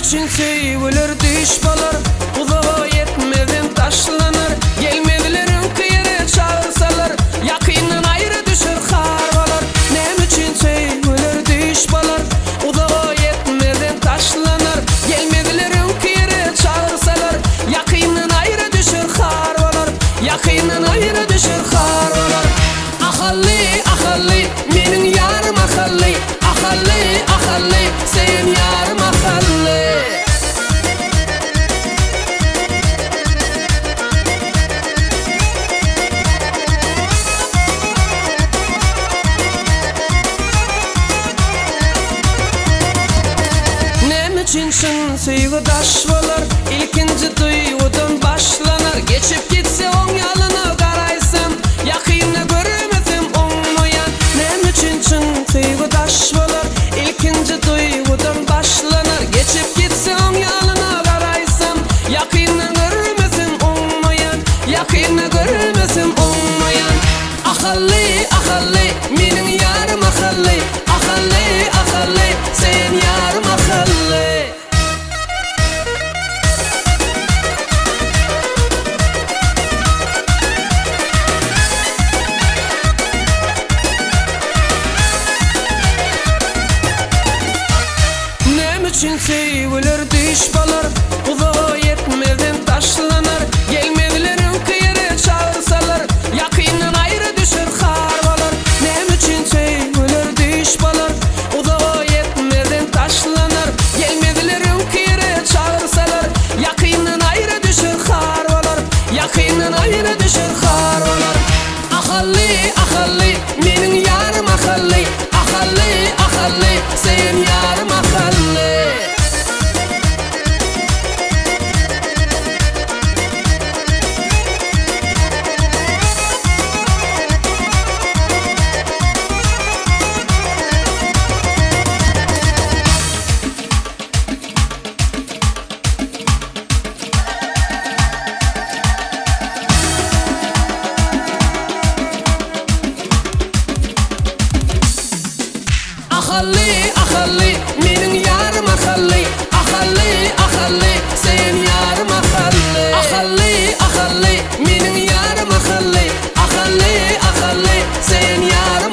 için sevilir düşbalar, uzağa yetmeden taşlanır. Gelmedilerin kıyere çağırsalar, yakından ayrı düşür harbalar. Nem için sevilir düşbalar, uzağa yetmeden taşlanır. Gelmedilerin kıyere çağırsalar, yakından ayrı düşür harbalar. Yakından ayrı düşür harbalar. Ahalli ahalli menin yarım ahalli, ahalli ahalli sen yarım ahalli. Nem üçinsin sevgidaş bolar, ilkinci duygudan başlanır. Geçip gitse on yalını karaysan, yakını görmesem olmayan. Nem üçinsin sevgidaş bolar, ilkinci duygudan başlanır. Geçip gitse on yalını karaysan, yakını görmesem olmayan. Yakını görmesem olmayan. Ahalli ahalli menin yarım ahalli, ahalli ahalli sen yarım ahalli. Nem için sevilir düşbalar, uzağa yetmeden taşlanır. Gelmedilerin kıyere çağırsalar, yakından ayrı düşür harbalar. Nem için sevilir düşbalar, uzağa yetmeden taşlanır. Gelmedilerin kıyere çağırsalar, yakından ayrı düşür harbalar. Yakından ayrı düşür harbalar. Ahalli ahalli menin yarım ahalli, ahalli ahalli sen yarım ahalli. Ahalli ahalli menin yarım ahalli, ahalli ahalli sen yarım ahalli. Ahalli ahalli menin yarım ahalli, ahalli ahalli sen yarım